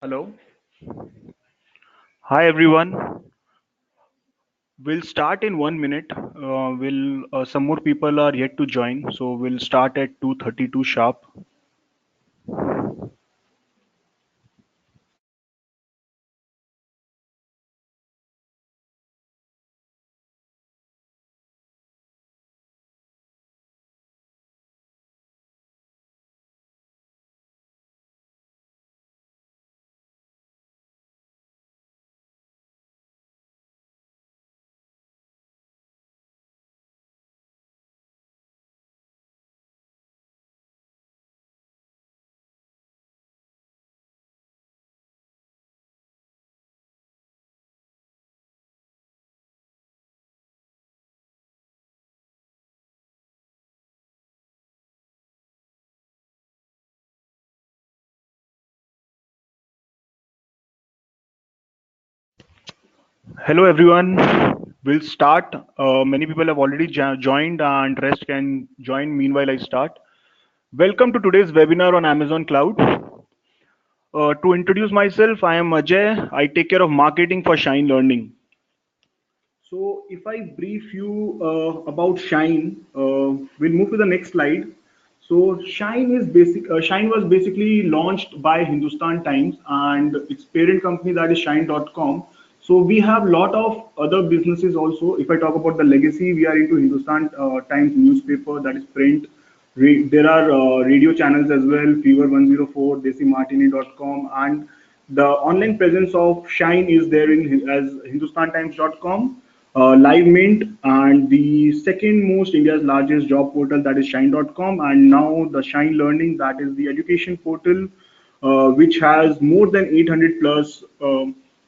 Hello. Hi everyone. We'll start in 1 minute. Will Some more people are yet to join, so we'll start at 2:32 sharp. Hello everyone. We'll start. Many people have already joined, and rest can join meanwhile I start. Welcome to today's webinar on Amazon Cloud. To introduce myself, I am Ajay. I take care of marketing for Shine Learning. So if I brief you about Shine, we'll move to the next slide. So Shine was basically launched by Hindustan Times and its parent company, that is Shine.com. So we have a lot of other businesses also. If I talk about the legacy, we are into Hindustan Times newspaper, that is print. There are radio channels as well, Fever 104, DesiMartini.com, and the online presence of Shine is there in as HindustanTimes.com, Live Mint, and the second most India's largest job portal, that is Shine.com, and now the Shine Learning, that is the education portal, which has more than 800 plus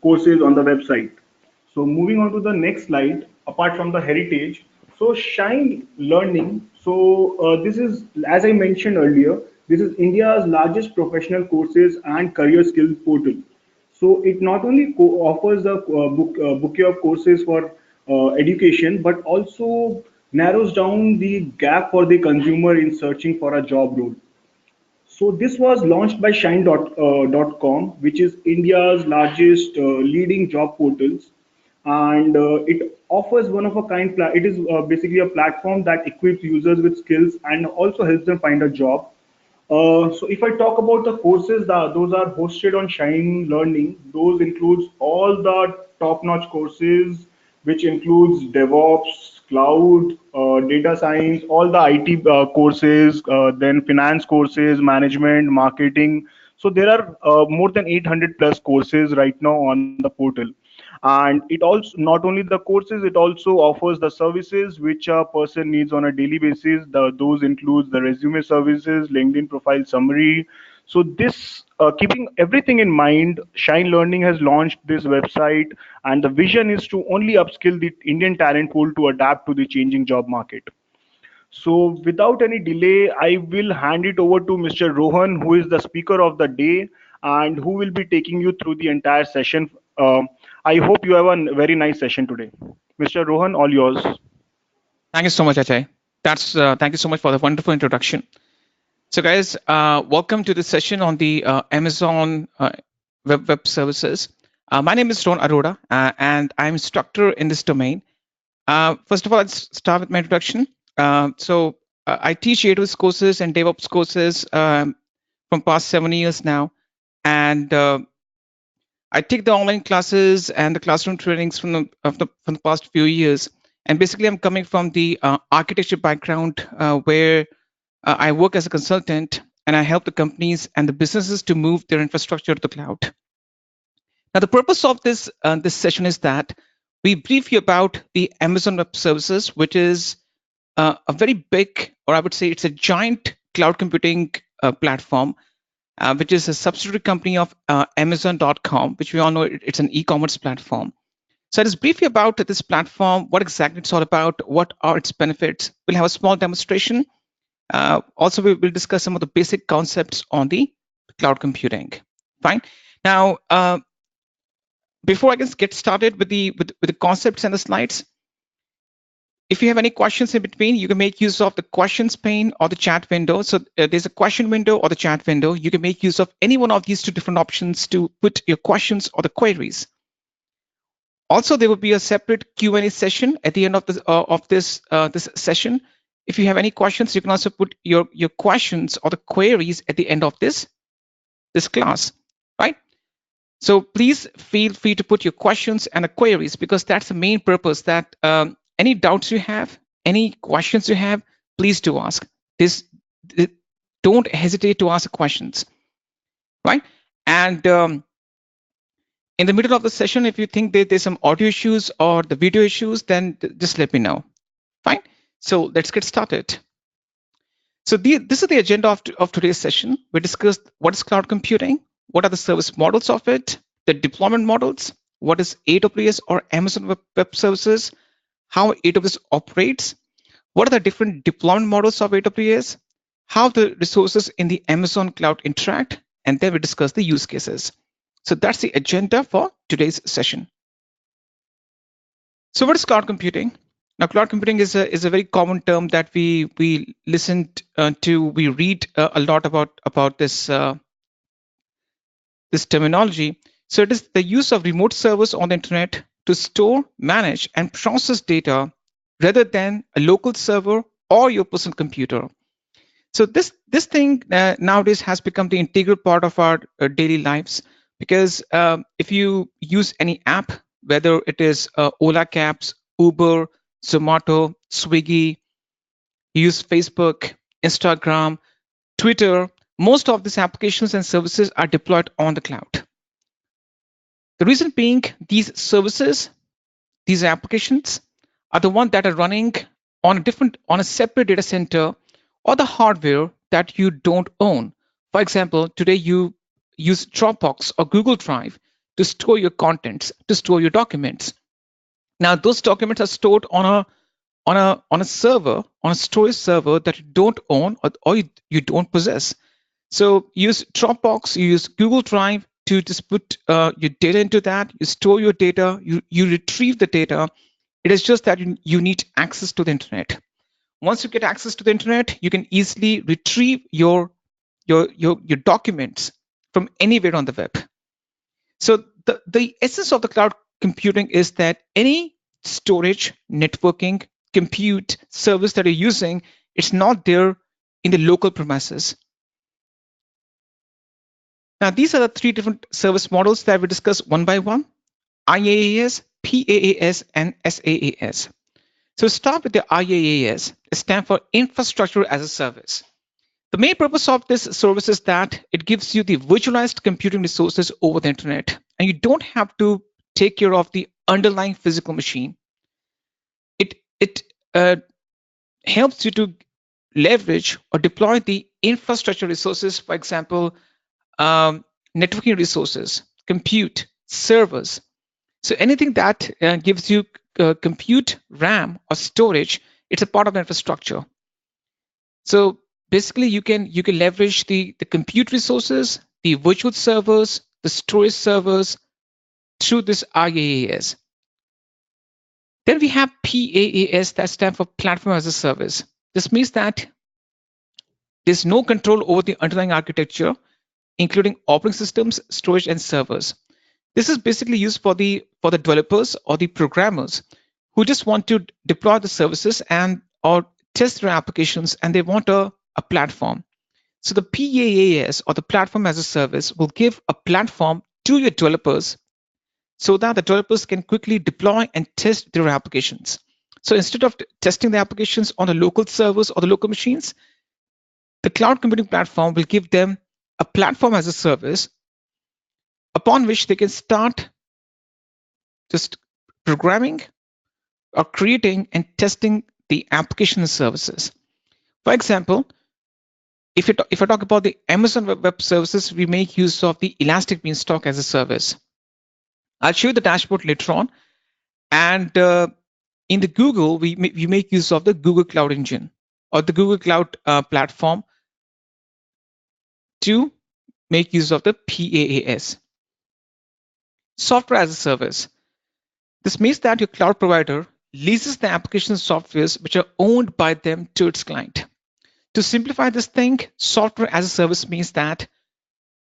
courses on the website. So moving on to the next slide, apart from the heritage, so Shine Learning. So this is, as I mentioned earlier, this is India's largest professional courses and career skills portal. So it not only offers the bouquet of courses for education, but also narrows down the gap for the consumer in searching for a job role. So this was launched by Shine.com, which is India's largest leading job portals, and it offers one of a kind. It is basically a platform that equips users with skills and also helps them find a job. So if I talk about the courses, those are hosted on Shine Learning. Those includes all the top-notch courses, which includes DevOps, cloud, data science, all the IT courses, then finance courses, management, marketing. So there are more than 800 plus courses right now on the portal, and it also not only the courses, it also offers the services which a person needs on a daily basis. Those includes the resume services, LinkedIn profile summary. So this keeping everything in mind, Shine Learning has launched this website, and the vision is to only upskill the Indian talent pool to adapt to the changing job market. So, without any delay, I will hand it over to Mr. Rohan, who is the speaker of the day and who will be taking you through the entire session. I hope you have a very nice session today. Mr. Rohan, all yours. Thank you so much, Ajay. Thank you so much for the wonderful introduction. So, guys, welcome to this session on the Amazon web services. My name is Ron Arora, and I'm instructor in this domain. First of all, let's start with my introduction. I teach AWS courses and DevOps courses from past 7 years now, and I take the online classes and the classroom trainings from the past few years. And basically, I'm coming from the architecture background where I work as a consultant and I help the companies and the businesses to move their infrastructure to the cloud. Now, the purpose of this session is that we brief you about the Amazon Web Services, which is a very big, or I would say it's a giant cloud computing platform, which is a subsidiary company of Amazon.com, which we all know it's an e-commerce platform. So I'll just brief you about this platform, what exactly it's all about, what are its benefits. We'll have a small demonstration. Also, we will discuss some of the basic concepts on the cloud computing. Fine. Now, before I can get started with the concepts and the slides, if you have any questions in between, you can make use of the questions pane or the chat window. So there's a question window or the chat window. You can make use of any one of these two different options to put your questions or the queries. Also, there will be a separate Q&A session at the end of this session. If you have any questions, you can also put your questions or the queries at the end of this class, right? So please feel free to put your questions and the queries, because that's the main purpose, that any doubts you have, any questions you have, please do ask. Don't hesitate to ask questions, right? And in the middle of the session, if you think that there's some audio issues or the video issues, then just let me know. Fine. So let's get started. So this is the agenda of today's session. We discussed what is cloud computing, what are the service models of it, the deployment models, what is AWS or Amazon Web Services, how AWS operates, what are the different deployment models of AWS, how the resources in the Amazon cloud interact, and then we discuss the use cases. So that's the agenda for today's session. So what is cloud computing? Now, cloud computing is a very common term that we listened to. We read a lot about this this terminology. So it is the use of remote servers on the internet to store, manage, and process data rather than a local server or your personal computer. So this thing nowadays has become the integral part of our daily lives, because if you use any app, whether it is Ola Cabs, Uber, Zomato, Swiggy, you use Facebook, Instagram, Twitter, most of these applications and services are deployed on the cloud. The reason being, these services, these applications are the ones that are running on a separate data center or the hardware that you don't own. For example, today you use Dropbox or Google Drive to store your contents, to store your documents. Now, those documents are stored on a server, on a storage server that you don't own or you don't possess. So you use Dropbox, you use Google Drive to just put your data into that. You store your data, you retrieve the data. It is just that you need access to the internet. Once you get access to the internet, you can easily retrieve your documents from anywhere on the web. So the essence of the cloud computing is that any storage, networking, compute service that you're using, it's not there in the local premises. Now, these are the three different service models that we discuss one by one: IaaS, PaaS, and SaaS. So start with the IaaS. It stands for Infrastructure as a Service. The main purpose of this service is that it gives you the virtualized computing resources over the internet, and you don't have to take care of the underlying physical machine. It helps you to leverage or deploy the infrastructure resources, for example, networking resources, compute, servers. So anything that gives you compute, RAM, or storage, it's a part of the infrastructure. So basically, you can leverage the compute resources, the virtual servers, the storage servers through this IaaS. Then we have PaaS, that stands for Platform as a Service. This means that there's no control over the underlying architecture, including operating systems, storage, and servers. This is basically used for the developers or the programmers who just want to deploy the services and or test their applications, and they want a platform. So the PaaS, or the Platform as a Service, will give a platform to your developers so that the developers can quickly deploy and test their applications. So instead of testing the applications on the local servers or the local machines, The cloud computing platform will give them a platform as a service upon which they can start just programming or creating and testing the application and services. For example, if I talk about the Amazon Web Services, we make use of the Elastic Beanstalk as a service. I'll show you the dashboard later on. And in the Google, we make use of the Google Cloud Engine or the Google Cloud platform to make use of the PaaS, software as a service. This means that your cloud provider leases the application softwares which are owned by them to its client. To simplify this thing, software as a service means that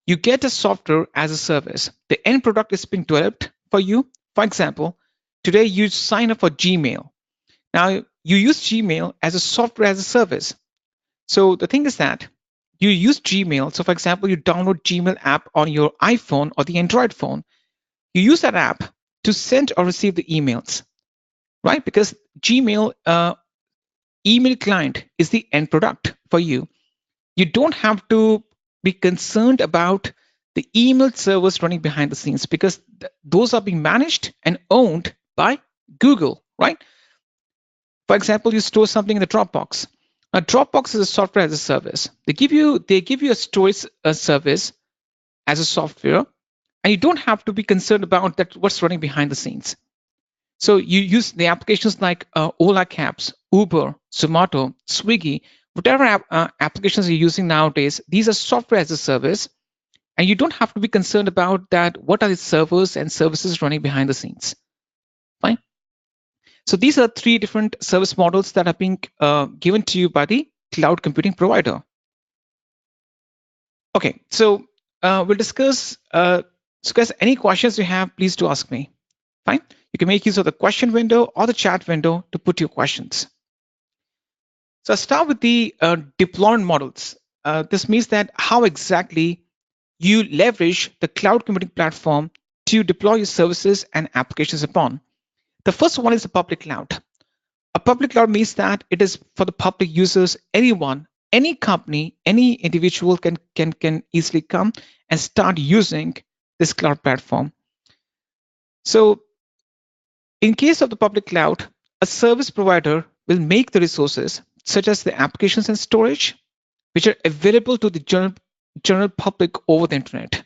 you get a software as a service. The end product is being developed for you. For example, today you sign up for Gmail. Now you use Gmail as a software as a service. So the thing is that you use Gmail. So for example, you download Gmail app on your iPhone or the Android phone. You use that app to send or receive the emails, right? Because Gmail email client is the end product for you. You don't have to be concerned about the email servers running behind the scenes because those are being managed and owned by Google, right? For example, you store something in the Dropbox. Now, Dropbox is a software as a service. They give you a storage service as a software, and you don't have to be concerned about that what's running behind the scenes. So you use the applications like Ola Cabs, Uber, Zomato, Swiggy, whatever applications you're using nowadays. These are software as a service, and you don't have to be concerned about that. What are the servers and services running behind the scenes? Fine. So these are three different service models that are being given to you by the cloud computing provider. Okay, so we'll discuss. So guys, any questions you have, please do ask me. Fine. You can make use of the question window or the chat window to put your questions. So I'll start with the deployment models. This means that how exactly you leverage the cloud computing platform to deploy your services and applications upon. The first one is the public cloud. A public cloud means that it is for the public users, anyone, any company, any individual can easily come and start using this cloud platform. So in case of the public cloud, a service provider will make the resources such as the applications and storage, which are available to the general public over the internet.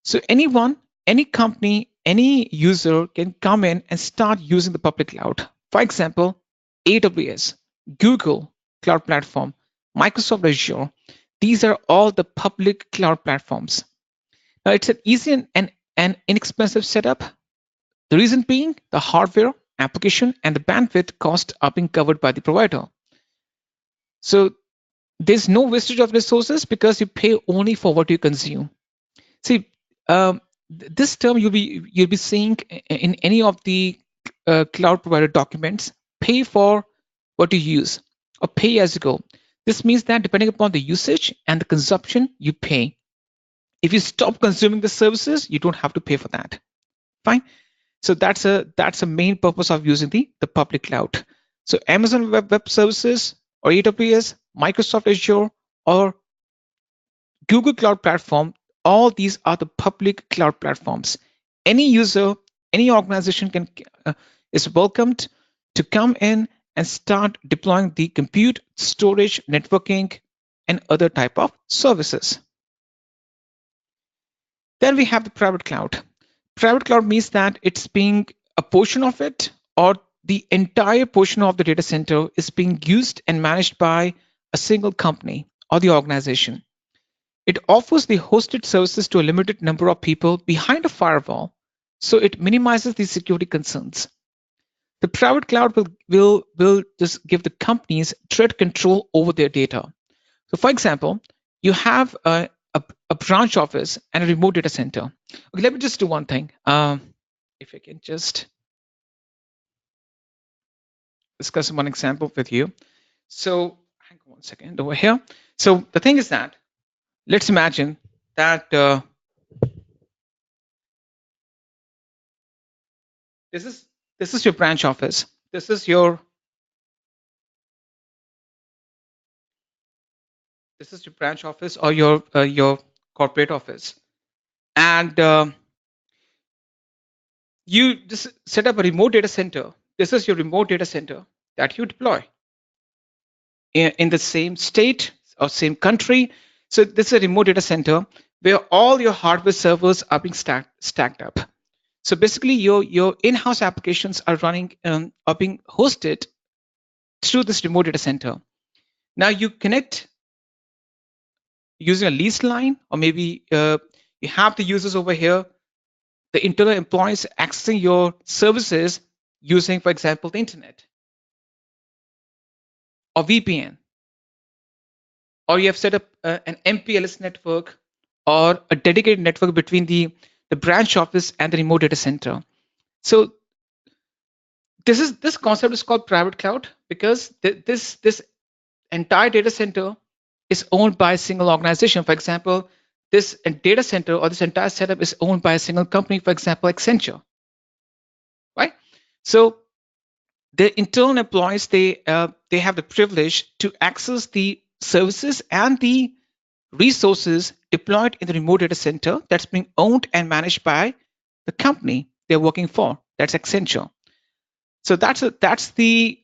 So anyone, any company, any user can come in and start using the public cloud. For example, AWS, Google Cloud Platform, Microsoft Azure. These are all the public cloud platforms. Now it's an easy and inexpensive setup. The reason being the hardware, application, and the bandwidth cost are being covered by the provider. So there's no wastage of resources because you pay only for what you consume. See, this term you'll be seeing in any of the cloud provider documents. Pay for what you use or pay as you go. This means that depending upon the usage and the consumption, you pay. If you stop consuming the services, you don't have to pay for that. Fine. So that's a main purpose of using the public cloud. So Amazon Web Services or AWS, Microsoft Azure, or Google Cloud Platform, all these are the public cloud platforms. Any user, any organization is welcomed to come in and start deploying the compute, storage, networking, and other type of services. Then we have the private cloud. Private cloud means that it's being a portion of it or the entire portion of the data center is being used and managed by a single company or the organization. It offers the hosted services to a limited number of people behind a firewall, so it minimizes the security concerns. The private cloud will just give the companies direct control over their data. So for example, you have a branch office and a remote data center. Okay, let me just do one thing. If I can just discuss one example with you. So hang on one second over here. So the thing is that let's imagine that this is your branch office. This is your This is your branch office or your corporate office, and you just set up a remote data center. This is your remote data center that you deploy in the same state or same country. So this is a remote data center where all your hardware servers are being stacked up. So basically, your in-house applications are running are being hosted through this remote data center. Now you connect using a leased line, or maybe you have the users over here, the internal employees accessing your services using, for example, the internet or VPN, or you have set up an MPLS network or a dedicated network between the branch office and the remote data center. So this concept is called private cloud because this entire data center is owned by a single organization. For example, this data center or this entire setup is owned by a single company, for example, Accenture, right? So the internal employees, they have the privilege to access the services and the resources deployed in the remote data center that's being owned and managed by the company they're working for. That's Accenture. So that's the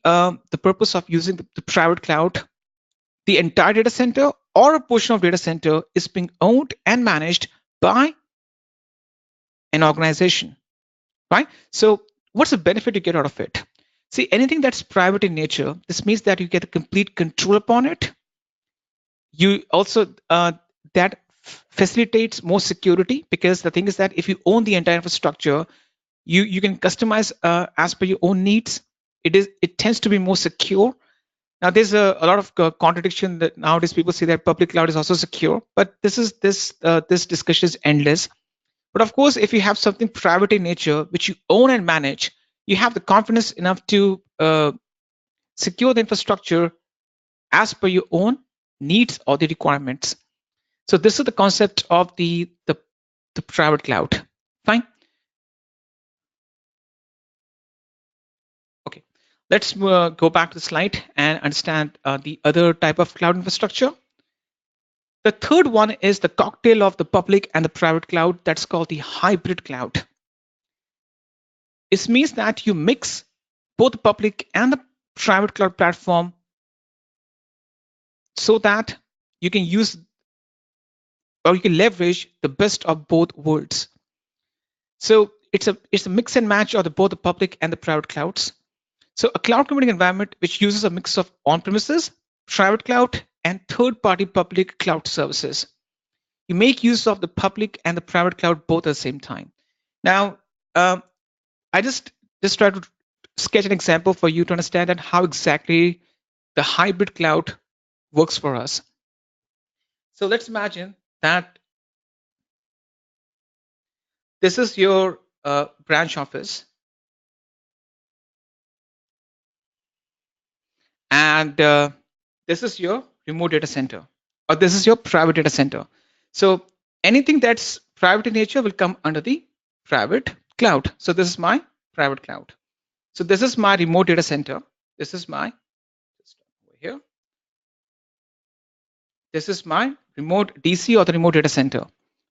purpose of using the private cloud. The entire data center or a portion of data center is being owned and managed by an organization, right? So what's the benefit you get out of it? See, anything that's private in nature, this means that you get a complete control upon it. You also that facilitates more security, because the thing is that if you own the entire infrastructure, you can customize as per your own needs. It tends to be more secure. Now there's a lot of contradiction that nowadays people say that public cloud is also secure, but this discussion is endless. But of course, if you have something private in nature which you own and manage, you have the confidence enough to secure the infrastructure as per your own needs or the requirements. So this is the concept of the private cloud. Fine. Okay. Let's go back to the slide and understand the other type of cloud infrastructure. The third one is the cocktail of the public and the private cloud. That's called the hybrid cloud. It means that you mix both the public and the private cloud platform so that you can use or you can leverage the best of both worlds. So it's a mix and match of both the public and the private clouds. So a cloud computing environment which uses a mix of on-premises, private cloud, and third-party public cloud services. You make use of the public and the private cloud both at the same time. Now, I just try to sketch an example for you to understand that how exactly the hybrid cloud works for us. So let's imagine that this is your branch office, and this is your remote data center, or this is your private data center. So anything that's private in nature will come under the private cloud. So this is my private cloud. So this is my remote data center. This is my over here. This is my remote DC or the remote data center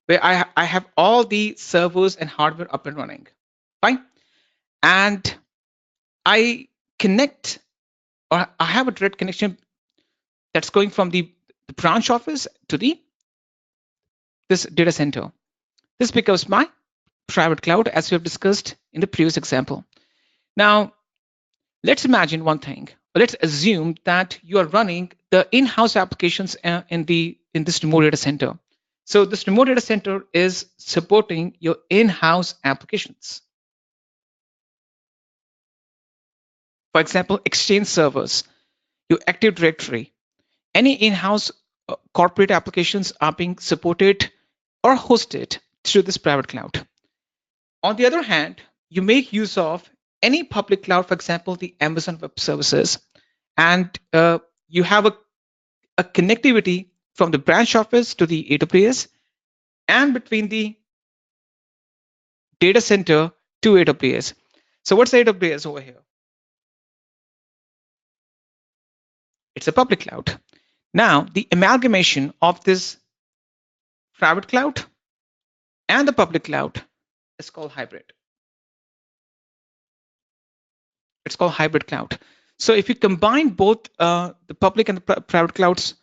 where I have all the servers and hardware up and running. Fine. And I connect, or I have a direct connection that's going from the branch office to this data center. This becomes my private cloud, as we have discussed in the previous example. Now, let's imagine one thing. Let's assume that you are running the in-house applications in this remote data center. So this remote data center is supporting your in-house applications. For example, Exchange servers, your Active Directory, any in-house corporate applications are being supported or hosted through this private cloud. On the other hand, you make use of any public cloud, for example, the Amazon Web Services, and you have a connectivity from the branch office to the AWS and between the data center to AWS. So what's AWS over here? It's a public cloud. Now, the amalgamation of this private cloud and the public cloud is called hybrid. It's called hybrid cloud. So if you combine both the public and the private clouds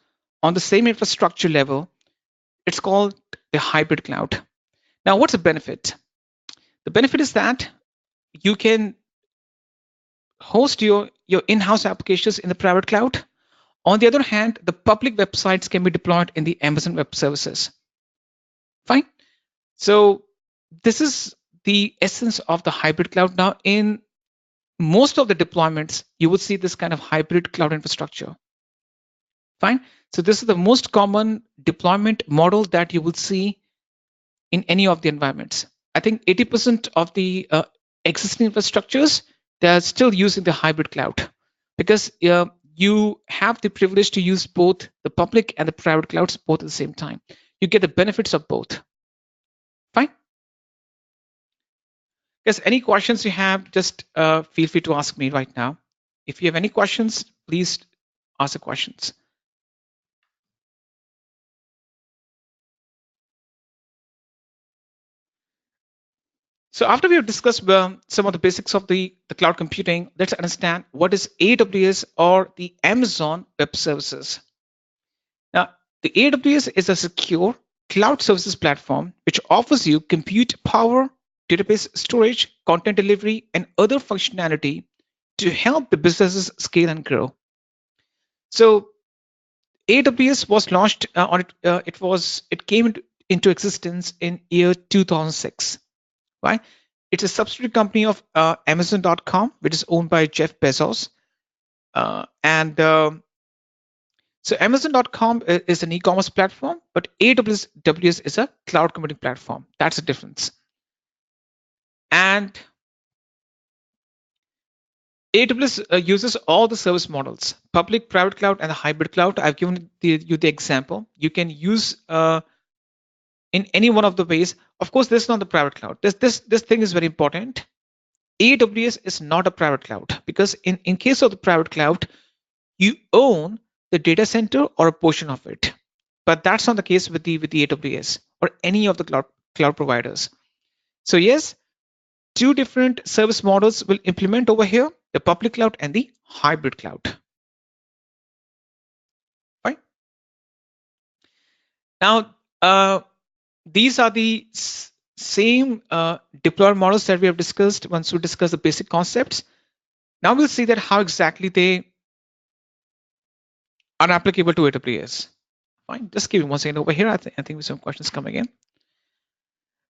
on the same infrastructure level, it's called a hybrid cloud. Now, what's the benefit? The benefit is that you can host your in-house applications in the private cloud. On the other hand, the public websites can be deployed in the Amazon Web Services. Fine. So this is the essence of the hybrid cloud. Now, in most of the deployments, you will see this kind of hybrid cloud infrastructure. Fine. So this is the most common deployment model that you will see in any of the environments. I think 80% of the existing infrastructures, they're still using the hybrid cloud because you have the privilege to use both the public and the private clouds both at the same time. You get the benefits of both. Fine. Yes, any questions you have, just feel free to ask me right now. If you have any questions, please ask the questions. So after we have discussed some of the basics of the cloud computing, let's understand what is AWS or the Amazon Web Services. Now, the AWS is a secure cloud services platform which offers you compute power, database storage, content delivery, and other functionality to help the businesses scale and grow. So AWS was launched it came into existence in year 2006. Right? It's a subsidiary company of Amazon.com, which is owned by Jeff Bezos. And so Amazon.com is an e-commerce platform, but AWS is a cloud computing platform. That's the difference. And AWS uses all the service models, public, private cloud, and the hybrid cloud. I've given you the example. You can use in any one of the ways. Of course, this is not the private cloud. This thing is very important. AWS is not a private cloud because in case of the private cloud, you own the data center or a portion of it. But that's not the case with the AWS or any of the cloud providers. So yes, two different service models will implement over here, the public cloud and the hybrid cloud. Right? Now, these are the same deployment models that we have discussed once we discuss the basic concepts. Now we'll see that how exactly they are applicable to AWS. Fine, just give me 1 second over here. I think we have some questions coming in.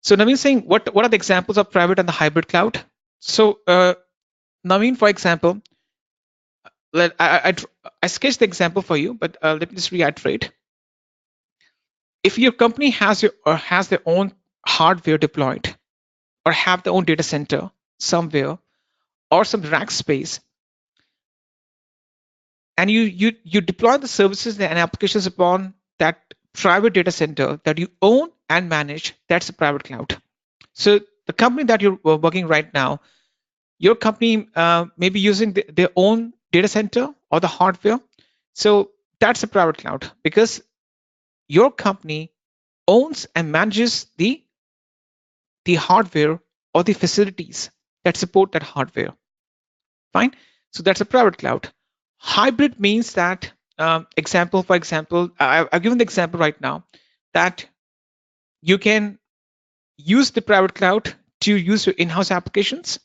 So Naveen saying, what are the examples of private and the hybrid cloud? So Naveen, for example, I sketched the example for you, but let me just reiterate. If your company has their own hardware deployed, or have their own data center somewhere, or some rack space, and you deploy the services and applications upon that private data center that you own and manage, that's a private cloud. So the company that you're working right now, your company may be using their own data center or the hardware. So that's a private cloud because your company owns and manages the hardware or the facilities that support that hardware. Fine. So that's a private cloud. Hybrid means that, for example, I've given the example right now that you can use the private cloud to use your in-house applications.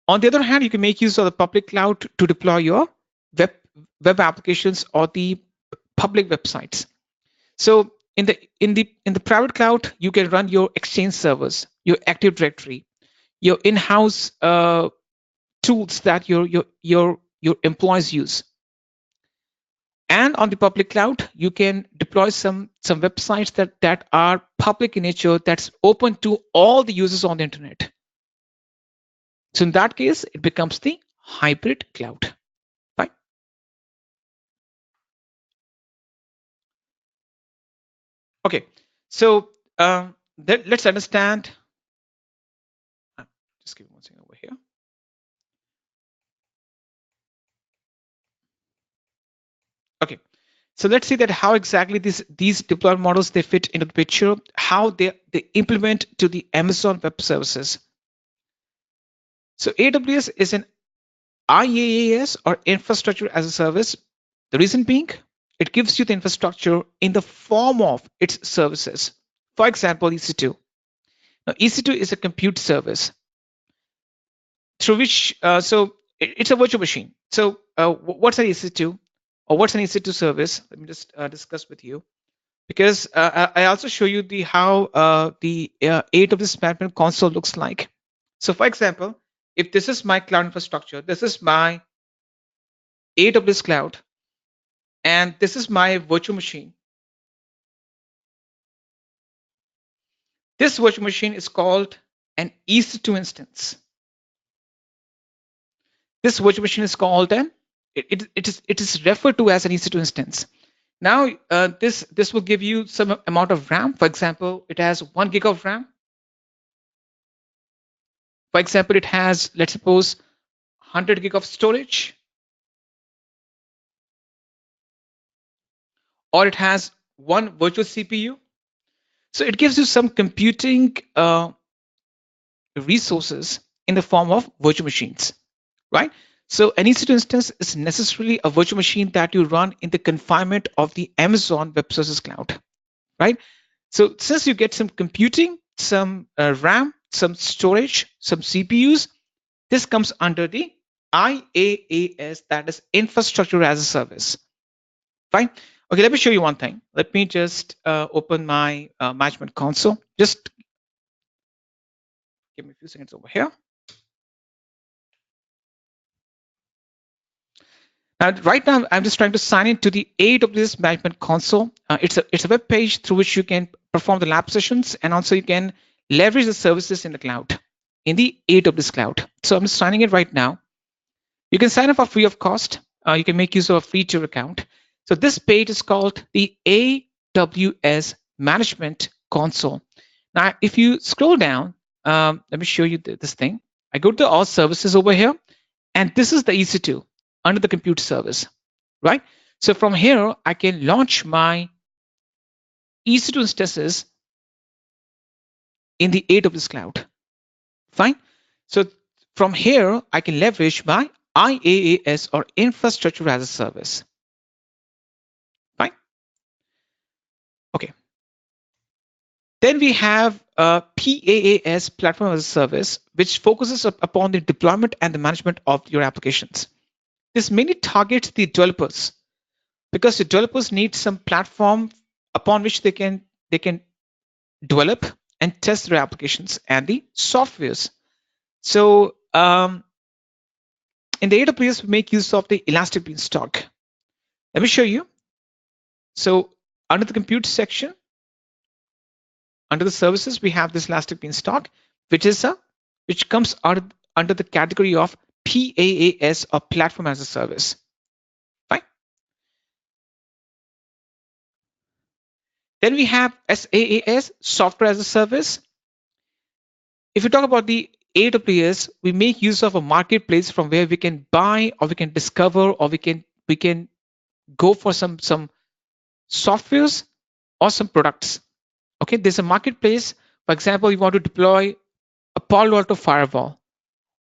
On the other hand, you can make use of the public cloud to deploy your web applications or the public websites. So in the private cloud, you can run your Exchange servers, your Active Directory, your in-house tools that your employees use. And on the public cloud, you can deploy some websites that are public in nature, that's open to all the users on the internet. So in that case, it becomes the hybrid cloud. Right? Okay. So let's understand. Just give me 1 second over here. Okay, so let's see that how exactly these deployment models they fit into the picture, how they implement to the Amazon Web Services. So AWS is an IaaS or infrastructure as a service. The reason being, it gives you the infrastructure in the form of its services. For example, EC2. Now, EC2 is a compute service through which, it's a virtual machine. So, what's an EC2 or what's an EC2 service? Let me just discuss with you because I also show you the how the AWS management console looks like. So, for example, if this is my cloud infrastructure, this is my AWS cloud, and this is my virtual machine. This virtual machine is called an EC2 instance. This virtual machine is called it is referred to as an EC2 instance. Now, this will give you some amount of RAM. For example, it has 1 gig of RAM. For example, it has, let's suppose, 100 gig of storage, or it has one virtual CPU. So it gives you some computing resources in the form of virtual machines, right? So an EC2 instance is necessarily a virtual machine that you run in the confinement of the Amazon Web Services cloud, right? So since you get some computing, some RAM, some storage, some CPUs, this comes under the IaaS, that is infrastructure as a service, fine. Okay, let me show you one thing. Let me just open my management console. Just give me a few seconds over here. Now, right now, I'm just trying to sign into the AWS Management Console. It's a web page through which you can perform the lab sessions, and also you can leverage the services in the cloud, in the AWS cloud. So I'm just signing in right now. You can sign up for free of cost. You can make use of a free tier account. So this page is called the AWS Management Console. Now, if you scroll down, let me show you this thing. I go to all services over here, and this is the EC2 under the compute service, right? So from here, I can launch my EC2 instances in the AWS cloud. Fine. So from here, I can leverage my IaaS or infrastructure as a service. Fine. Okay. Then we have PaaS, platform as a service, which focuses upon the deployment and the management of your applications. This mainly targets the developers because the developers need some platform upon which they can develop and test their applications and the softwares. So in the AWS, we make use of the Elastic Beanstalk. Let me show you. So under the compute section, under the services, we have this Elastic Beanstalk, which comes under the category of PaaS or platform as a service. Fine. Then we have SaaS, software as a service. If you talk about the AWS, we make use of a marketplace from where we can buy or we can discover or we can go for some softwares or some products. Okay, there's a marketplace. For example, you want to deploy a Palo Alto firewall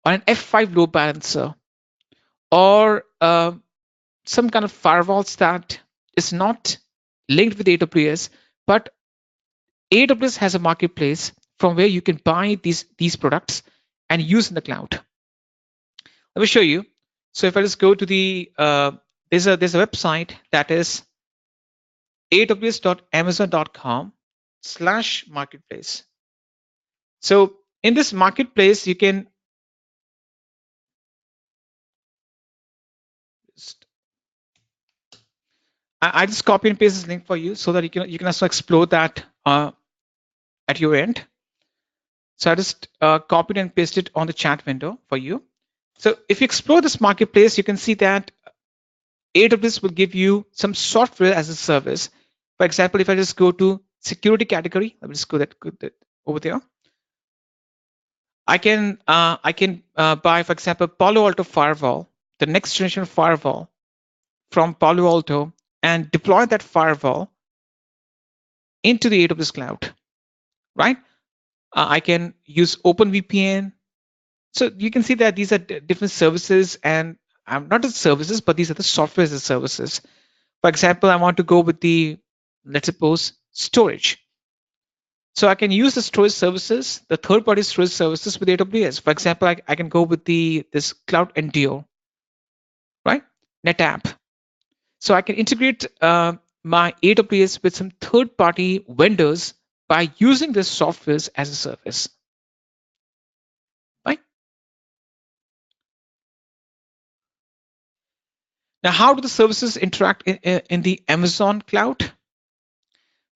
or an F5 load balancer or some kind of firewalls that is not linked with AWS, but AWS has a marketplace from where you can buy these products and use in the cloud. Let me show you. So if I just go to the there's a website that is aws.amazon.com/marketplace. So in this marketplace, you can I just copy and paste this link for you so that you can also explore that at your end. So I just copied and pasted on the chat window for you. So if you explore this marketplace, you can see that AWS will give you some software as a service. For example, if I just go to security category, let me just go that over there. I can buy, for example, Palo Alto firewall, the next generation firewall from Palo Alto and deploy that firewall into the AWS cloud, right? I can use OpenVPN. So you can see that these are different services, and not just services, but these are the software as a services. For example, I want to go with the, let's suppose, storage. So I can use the storage services, the third-party storage services with AWS. For example, I can go with this Cloud Endure, right? NetApp. So I can integrate my AWS with some third-party vendors by using this softwares as a service, right? Now, how do the services interact in the Amazon cloud?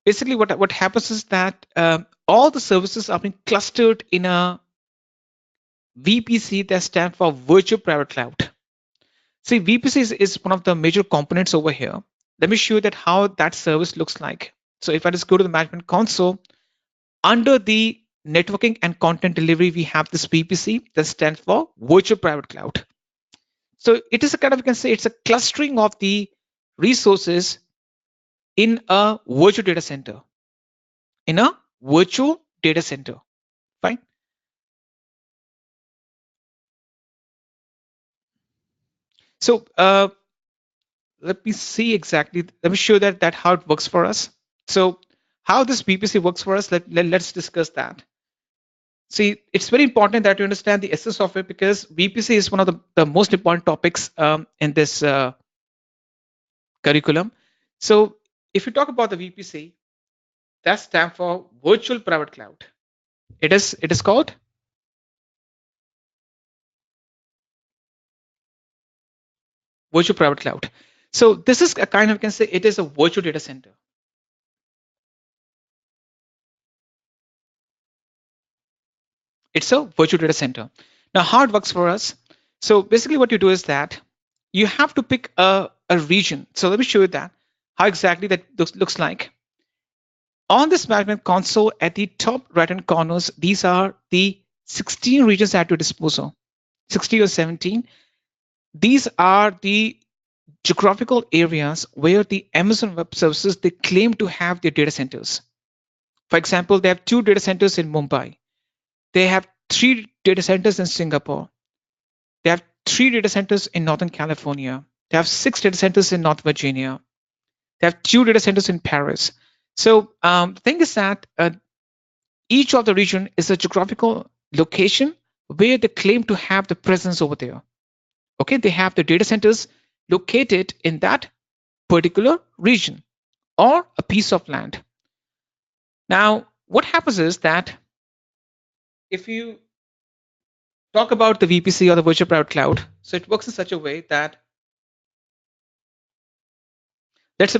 Basically, what happens is that all the services are being clustered in a VPC that stands for Virtual Private Cloud. See, VPC is one of the major components over here. Let me show you that how that service looks like. So if I just go to the management console, under the networking and content delivery, we have this VPC that stands for Virtual Private Cloud. So it is a kind of, you can say, it's a clustering of the resources in a virtual data center. In a virtual data center, fine. So let me see exactly. Let me show that how it works for us. So how this VPC works for us, let's discuss that. See, it's very important that you understand the essence of it, because VPC is one of the most important topics in this curriculum. So if you talk about the VPC, that stands for Virtual Private Cloud. It is called Virtual Private Cloud. So this is a kind of, you can say, it is a virtual data center. It's a virtual data center. Now, how it works for us. So basically what you do is that you have to pick a region. So let me show you that, how exactly that looks like. On this management console at the top right-hand corners, these are the 16 regions at your disposal, 16 or 17. These are the geographical areas where the Amazon Web Services, they claim to have their data centers. For example, they have 2 data centers in Mumbai. They have 3 data centers in Singapore. They have 3 data centers in Northern California. They have 6 data centers in North Virginia. They have 2 data centers in Paris. So the thing is that each of the region is a geographical location where they claim to have the presence over there. Okay, they have the data centers located in that particular region or a piece of land. Now, what happens is that if you talk about the VPC or the virtual private cloud, so it works in such a way that let's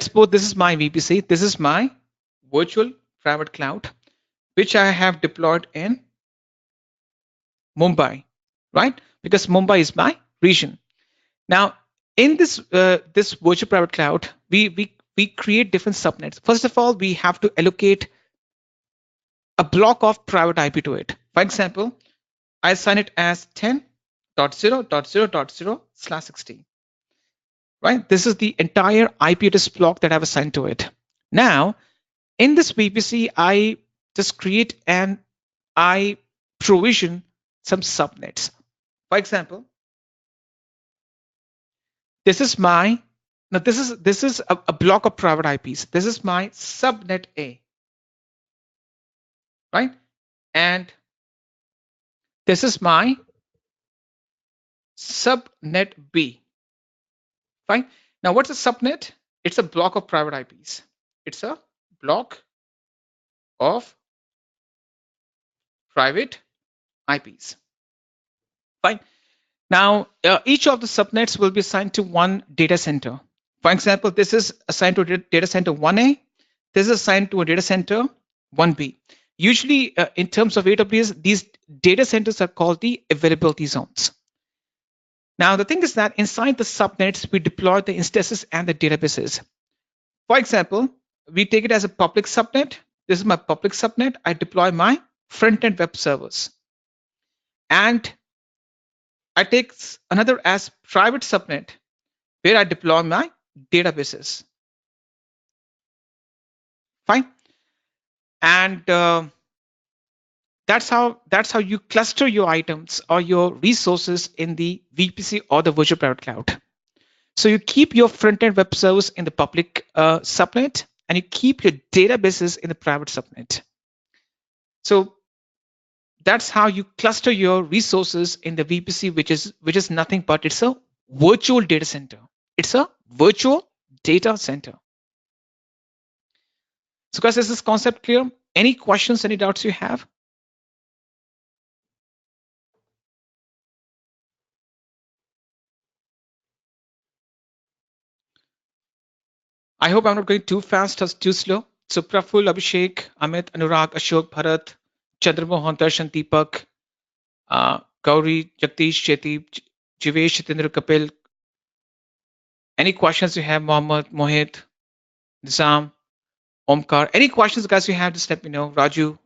suppose this is my VPC, this is my virtual private cloud, which I have deployed in Mumbai, right? Because Mumbai is my region. Now, in this virtual private cloud, we create different subnets. First of all, we have to allocate a block of private IP to it. For example, I assign it as 10.0.0.0/16. Right? This is the entire IP address block that I've assigned to it. Now, in this VPC, I just create and I provision some subnets. For example, this is my now this is a block of private IPs. This is my subnet A, right? And this is my subnet B. Fine. Now, what's a subnet? It's a block of private IPs. It's a block of private IPs. Fine. Now, each of the subnets will be assigned to one data center. For example, this is assigned to data center 1A. This is assigned to a data center 1B. Usually, in terms of AWS, these data centers are called the availability zones. Now, the thing is that inside the subnets, we deploy the instances and the databases. For example, we take it as a public subnet. This is my public subnet. I deploy my front-end web servers. And I take another as private subnet where I deploy my databases. Fine. And that's how you cluster your items or your resources in the VPC or the virtual private cloud. So you keep your front-end web service in the public subnet, and you keep your databases in the private subnet. So that's how you cluster your resources in the VPC, which is nothing but it's a virtual data center. It's a virtual data center. So guys, is this concept clear? Any questions, any doubts you have? I hope I'm not going too fast or too slow. So Praful, Abhishek, Amit, Anurag, Ashok, Bharat, Chandramohan, Darshan, Deepak, Gauri, Jagdish, Cheti, Jivesh, Jitendra, Kapil. Any questions you have, Mohammed, Mohit, Nizam, Omkar? Any questions, guys, you have, just let me know. Raju.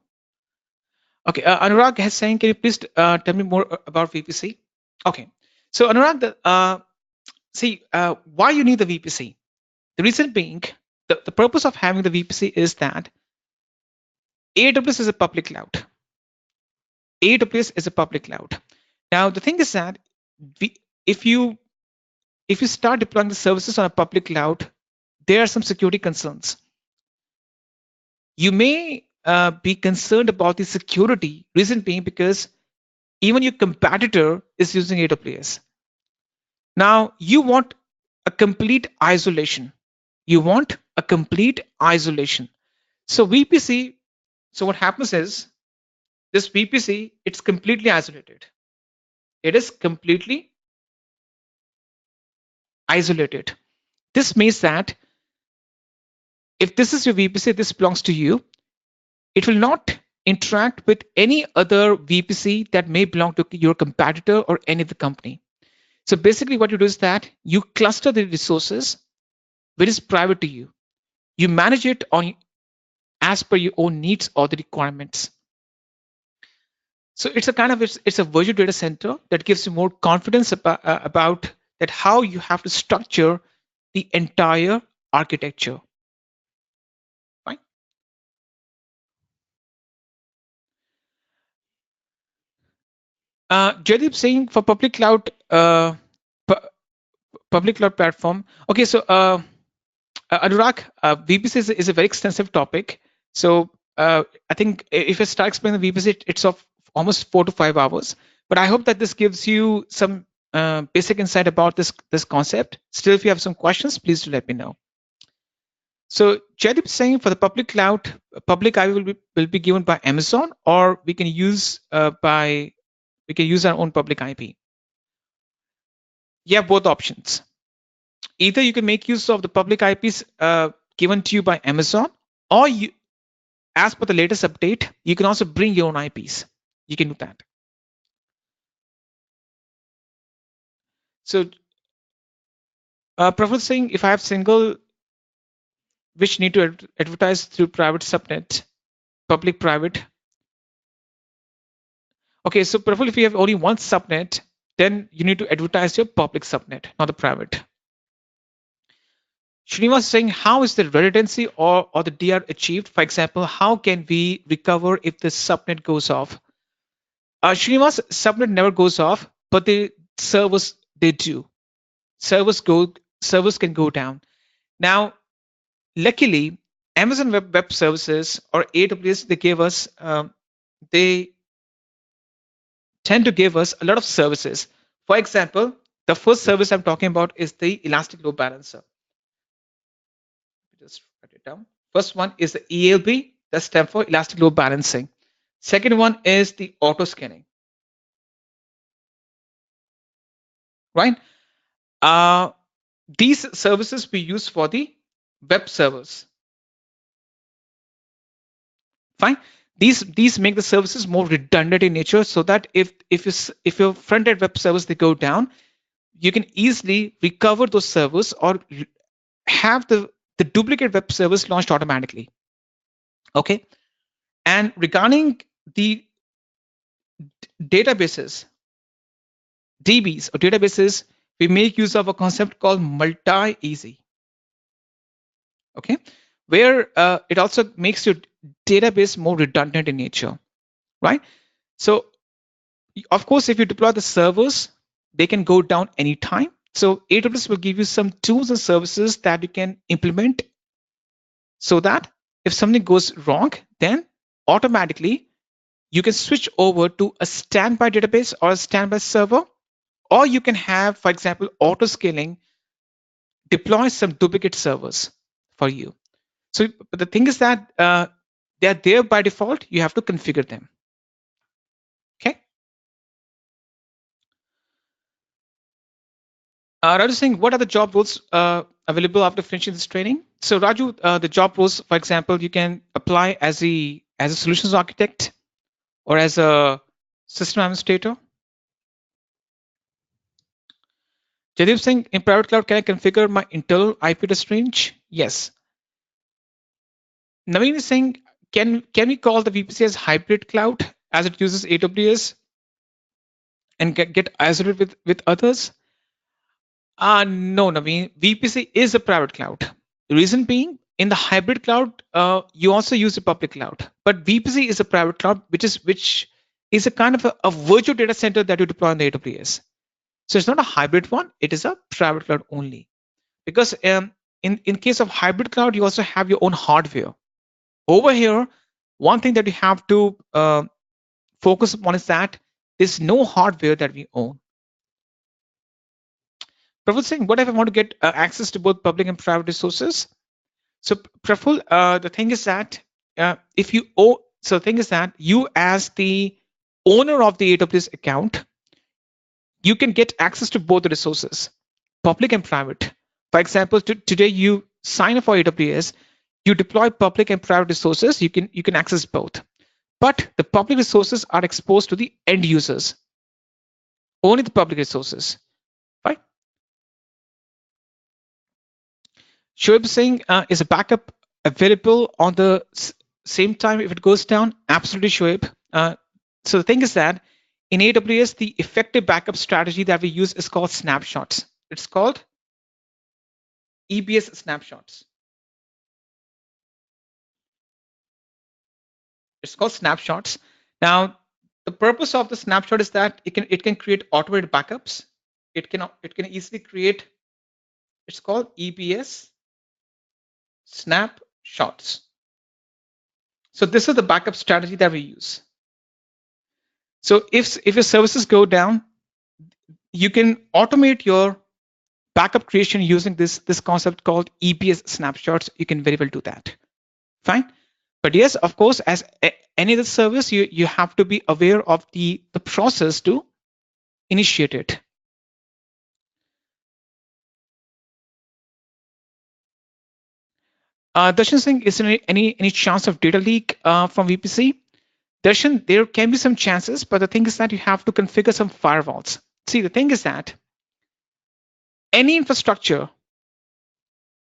Okay, Anurag has saying, can you please tell me more about VPC? Okay, so Anurag, why you need the VPC? The reason being, the purpose of having the VPC is that AWS is a public cloud. AWS is a public cloud. Now, the thing is that we, if you if you start deploying the services on a public cloud, there are some security concerns. You may be concerned about the security. Reason being because even your competitor is using AWS. Now, you want a complete isolation. You want a complete isolation. So VPC, so what happens is this VPC, it's completely isolated. It is completely isolated. This means that if this is your VPC, this belongs to you. It will not interact with any other VPC that may belong to your competitor or any other company. So basically what you do is that you cluster the resources which is private to you. You manage it on as per your own needs or the requirements. So it's a virtual data center that gives you more confidence about that how you have to structure the entire architecture. Fine. Jaideep saying for public cloud platform. Okay, so Anurag, VPC is a very extensive topic. So I think if I start explaining the VPC, it's of almost 4 to 5 hours. But I hope that this gives you some basic insight about this concept. Still, if you have some questions, please do let me know. So Jaideep is saying for the public cloud, public IP will be given by Amazon, or we can use our own public IP. You have both options. Either you can make use of the public IPs given to you by Amazon, or you, as per the latest update, you can also bring your own IPs. You can do that. So, Praful saying if I have single which need to advertise through private subnet, public private. Okay, so Praful, if you have only one subnet, then you need to advertise your public subnet, not the private. Srinivas is saying, how is the redundancy or the DR achieved? For example, how can we recover if the subnet goes off? Srinivas, subnet never goes off, but the servers they do. Servers can go down. Now, luckily, Amazon Web Services or AWS they tend to give us a lot of services. For example, the first service I'm talking about is the Elastic Load Balancer. Just write it down. First one is the ELB, that stands for Elastic Load Balancing. Second one is the auto scanning. Right? These services we use for the web servers. Fine. These make the services more redundant in nature, so that if your front-end web servers they go down, you can easily recover those servers or have the duplicate web servers launched automatically. Okay. And regarding the databases, DBs or databases, we make use of a concept called multi-easy. okay, where it also makes your database more redundant in nature, right? So of course, if you deploy the servers, they can go down anytime. So AWS will give you some tools and services that you can implement so that if something goes wrong, then automatically you can switch over to a standby database or a standby server, or you can have, for example, auto scaling, deploy some duplicate servers for you. So, but the thing is that they are there by default. You have to configure them. Okay. Raju Singh, what are the job roles available after finishing this training? So, Raju, the job roles, for example, you can apply as a solutions architect or as a system administrator. Jaideep Singh, in private cloud, can I configure my internal IP address range? Yes. Naveen is saying, can we call the VPC as hybrid cloud as it uses AWS and get isolated with others? No, Naveen. VPC is a private cloud. The reason being, in the hybrid cloud, you also use a public cloud, but VPC is a private cloud, which is a kind of a virtual data center that you deploy on the AWS. So it's not a hybrid one; it is a private cloud only. Because in case of hybrid cloud, you also have your own hardware. Over here, one thing that you have to focus upon is that there's no hardware that we own. Praful saying, what if I want to get access to both public and private resources? So Praful, the thing is that if you own, so the thing is that you as the owner of the AWS account, you can get access to both the resources, public and private. For example, today you sign up for AWS, you deploy public and private resources, you can access both. But the public resources are exposed to the end users, only the public resources, right? Shoaib saying, is a backup available on the same time if it goes down? Absolutely, Shoaib. So the thing is that in AWS, the effective backup strategy that we use is called snapshots. It's called EBS snapshots. It's called snapshots. Now, the purpose of the snapshot is that it can create automated backups. It can easily create. It's called EBS snapshots. So this is the backup strategy that we use. So if your services go down, you can automate your backup creation using this concept called EBS snapshots. You can very well do that. Fine. But yes, of course, as any other service, you have to be aware of the process to initiate it. Darshan Singh, is there any chance of data leak from VPC? Darshan, there can be some chances, but the thing is that you have to configure some firewalls. See, the thing is that any infrastructure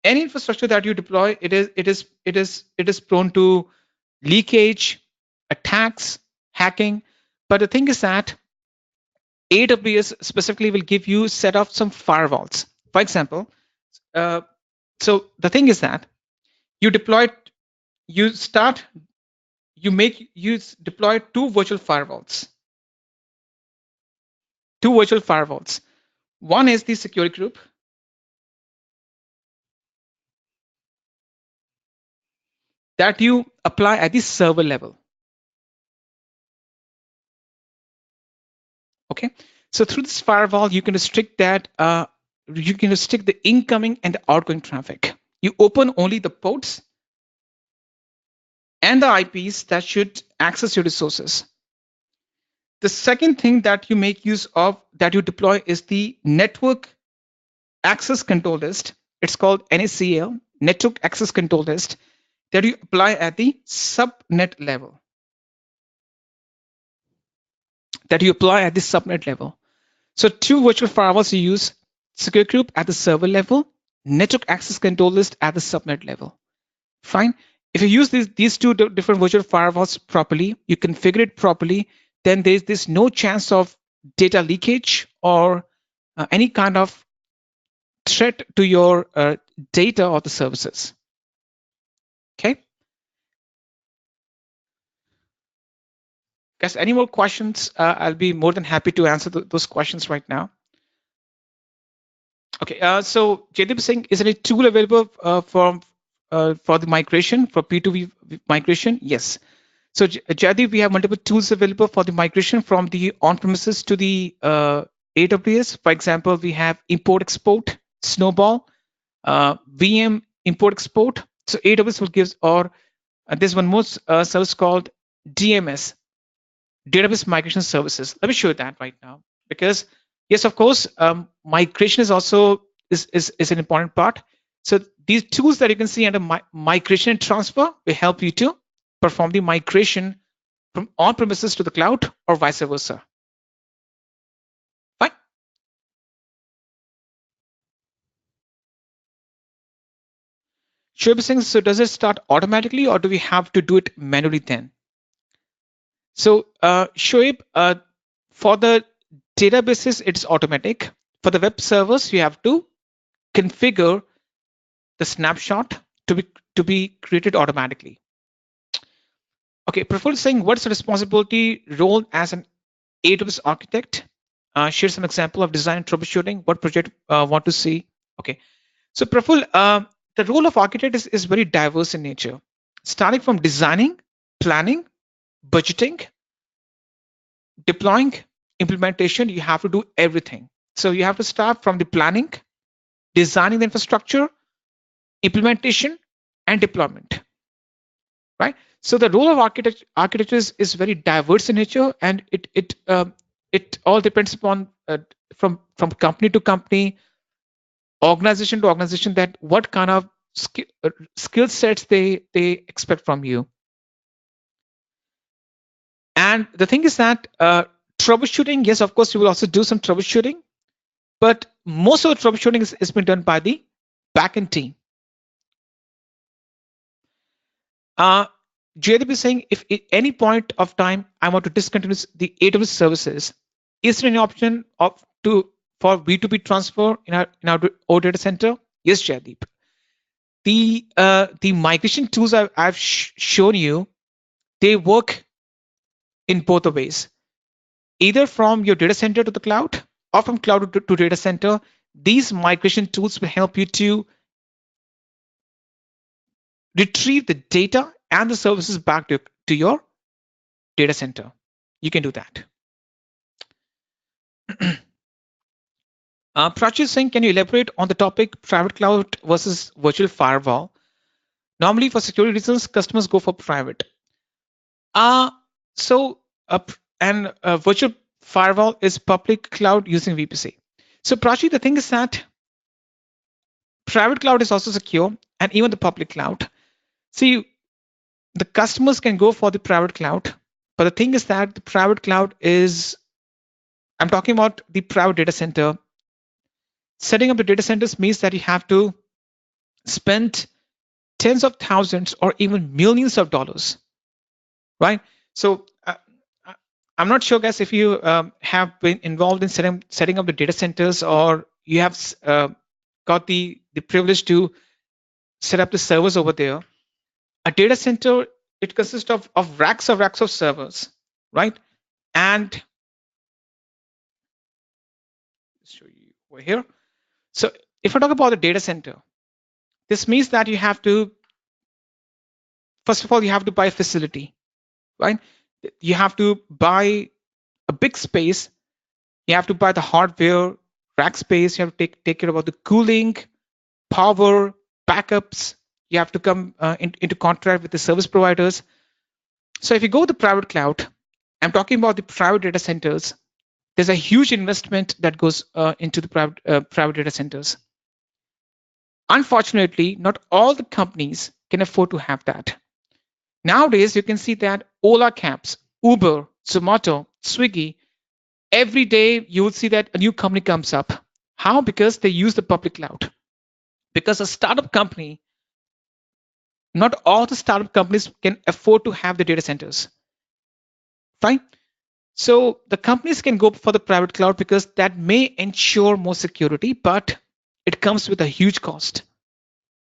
that you deploy, it is prone to leakage, attacks, hacking. But the thing is that AWS specifically will give you set up some firewalls. For example, so the thing is that you deploy, you start, you deploy two virtual firewalls. Two virtual firewalls. One is the security group that you apply at the server level. Okay, so through this firewall, you can restrict that. You can restrict the incoming and the outgoing traffic. You open only the ports and the IPs that should access your resources. The second thing that you make use of, that you deploy, is the network access control list. It's called NACL, network access control list, that you apply at the subnet level. So two virtual firewalls you use: security group at the server level, network access control list at the subnet level. Fine. If you use these two different virtual firewalls properly, you configure it properly, then there's no chance of data leakage or any kind of threat to your data or the services. Okay. Guys, any more questions? I'll be more than happy to answer those questions right now. Okay. So Jaydeep is saying, is there a tool available for the migration, for P2V migration? Yes. So Jaydeep, we have multiple tools available for the migration from the on-premises to the AWS. For example, we have import export, Snowball, VM import export. So AWS will give, or there's one more service called DMS, Database Migration Services. Let me show you that right now, because yes, of course, migration is also is an important part. So these tools that you can see under migration and transfer will help you to perform the migration from on-premises to the cloud or vice versa. Fine. Shoaib is saying, so does it start automatically or do we have to do it manually then? So Shoaib, for the databases, it's automatic. For the web servers, you have to configure the snapshot to be created automatically. Okay, Praful is saying, what's the responsibility role as an AWS architect? Share some example of design and troubleshooting. What project want to see? Okay, so Praful, the role of architect is very diverse in nature, starting from designing, planning, budgeting, deploying, implementation. You have to do everything. So you have to start from the planning, designing the infrastructure, implementation, and deployment. Right. So the role of architecture is very diverse in nature, and it all depends upon from company to company, organization to organization, that what kind of skill sets they expect from you. And the thing is that troubleshooting, yes, of course, you will also do some troubleshooting, but most of the troubleshooting is been done by the backend team. JDB is saying, if at any point of time I want to discontinue the AWS services, is there any option for B2B transfer in our data center? Yes, Jaydeep. The migration tools I've shown you, they work in both the ways, either from your data center to the cloud or from cloud to data center. These migration tools will help you to retrieve the data and the services back to your data center. You can do that. Prachi is saying, can you elaborate on the topic private cloud versus virtual firewall? Normally, for security reasons, customers go for private. So, and virtual firewall is public cloud using VPC. So, Prachi, the thing is that private cloud is also secure, and even the public cloud. See, the customers can go for the private cloud, but the thing is that the private cloud is, I'm talking about the private data center. Setting up the data centers means that you have to spend tens of thousands or even millions of dollars, right? So I'm not sure, guys, if you have been involved in setting up the data centers, or you have got the privilege to set up the servers over there. A data center, it consists of racks of servers, right? And show you over here. So if I talk about the data center, this means that you have to, first of all, you have to buy a facility, right? You have to buy a big space. You have to buy the hardware, rack space. You have to take care about the cooling, power, backups. You have to come into contract with the service providers. So if you go to the private cloud, I'm talking about the private data centers. There's a huge investment that goes into the private data centers. Unfortunately, not all the companies can afford to have that. Nowadays, you can see that Ola cabs, Uber, Zomato, Swiggy, every day you will see that a new company comes up. How? Because they use the public cloud. Because a startup company, not all the startup companies can afford to have the data centers. Fine. So the companies can go for the private cloud because that may ensure more security, but it comes with a huge cost.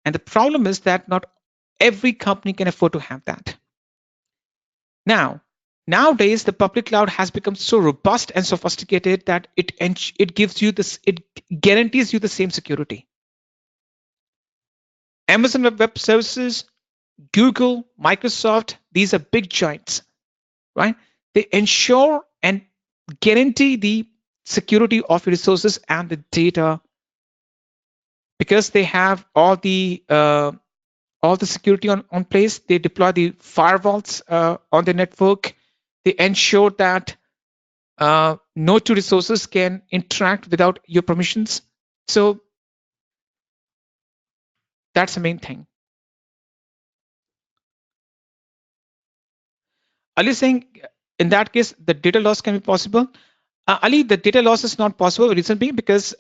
And the problem is that not Every company can afford to have that. Now, nowadays, the public cloud has become so robust and sophisticated that it gives you this, it guarantees you the same security. Amazon Web Services, Google, Microsoft, these are big giants, right? They ensure and guarantee the security of your resources and the data because they have all the security on place. They deploy the firewalls on the network. They ensure that no two resources can interact without your permissions. So that's the main thing. Ali is saying in that case, the data loss can be possible. Ali, the data loss is not possible. The reason being because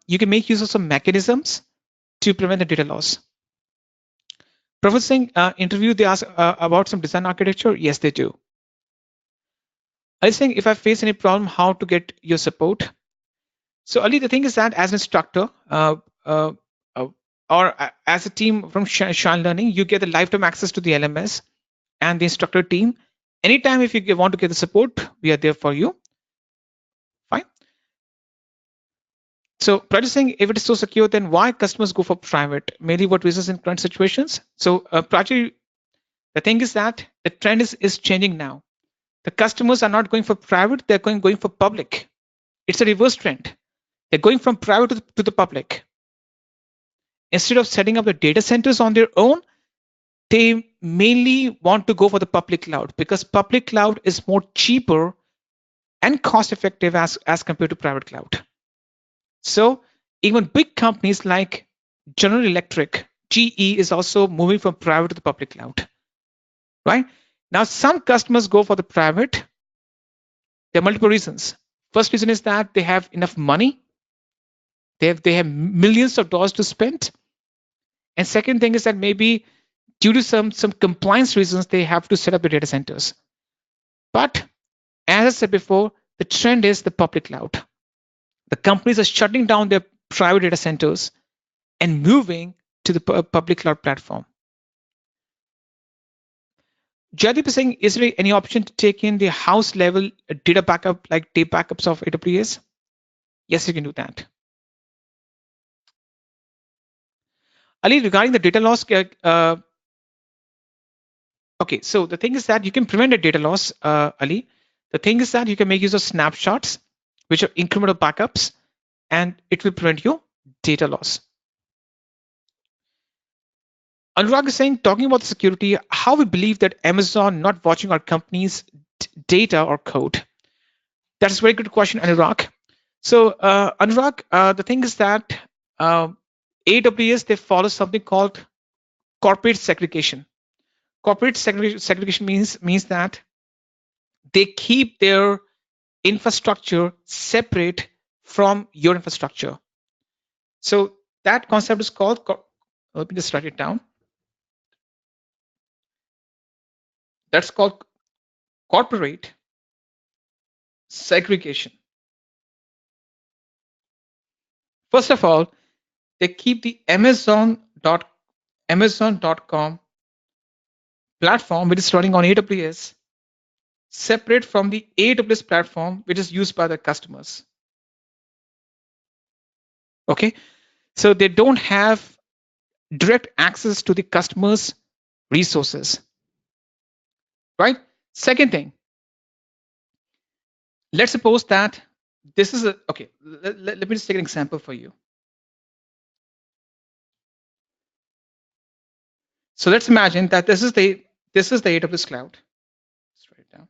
you can make use of some mechanisms to prevent the data loss. Professor Singh, interview, they ask about some design architecture. Yes, they do. Ali is saying, if I face any problem, how to get your support? So Ali, the thing is that as an instructor uh, uh, or as a team from Shine Learning, you get the lifetime access to the LMS and the instructor team. Anytime if you want to get the support, we are there for you. Fine. So Praj is saying, if it is so secure, then why customers go for private? Mainly what reasons in current situations? So Praj, the thing is that the trend is changing now. The customers are not going for private, they're going for public. It's a reverse trend. They're going from private to the public. Instead of setting up the data centers on their own, they mainly want to go for the public cloud because public cloud is more cheaper and cost effective as compared to private cloud. So even big companies like General Electric, GE is also moving from private to the public cloud, right? Now, some customers go for the private. There are multiple reasons. First reason is that they have enough money. They have millions of dollars to spend. And second thing is that maybe due to some compliance reasons, they have to set up the data centers. But as I said before, the trend is the public cloud. The companies are shutting down their private data centers and moving to the public cloud platform. Jaydeep is saying, is there any option to take in the house level data backup like data backups of AWS? Yes, you can do that. Ali, regarding the data loss, okay, so the thing is that you can prevent a data loss, Ali. The thing is that you can make use of snapshots, which are incremental backups, and it will prevent your data loss. Anurag is saying, talking about the security, how we believe that Amazon not watching our company's data or code. That's a very good question, Anurag. So Anurag, the thing is that AWS, they follow something called corporate segregation. Corporate segregation means that they keep their infrastructure separate from your infrastructure. So that concept is called, let me just write it down. That's called corporate segregation. First of all, they keep the Amazon.com platform, which is running on AWS, separate from the AWS platform, which is used by the customers. Okay, so they don't have direct access to the customers' resources, right? Second thing, let's suppose that this is a, okay, let me just take an example for you. So let's imagine that this is the AWS cloud. Let's write it down.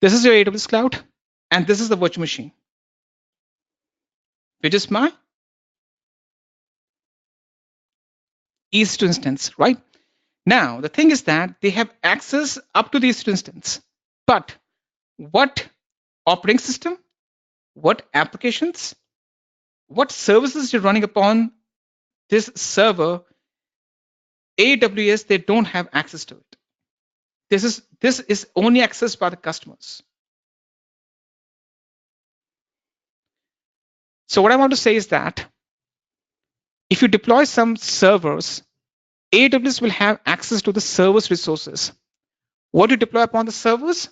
This is your AWS cloud, and this is the virtual machine, which is my EC2 instance, right? Now, the thing is that they have access up to the EC2 instance, but what operating system, what applications, what services you're running upon this server, AWS, they don't have access to it. This is only accessed by the customers. So what I want to say is that If you deploy some servers, AWS will have access to the server's resources. What do you deploy upon the servers?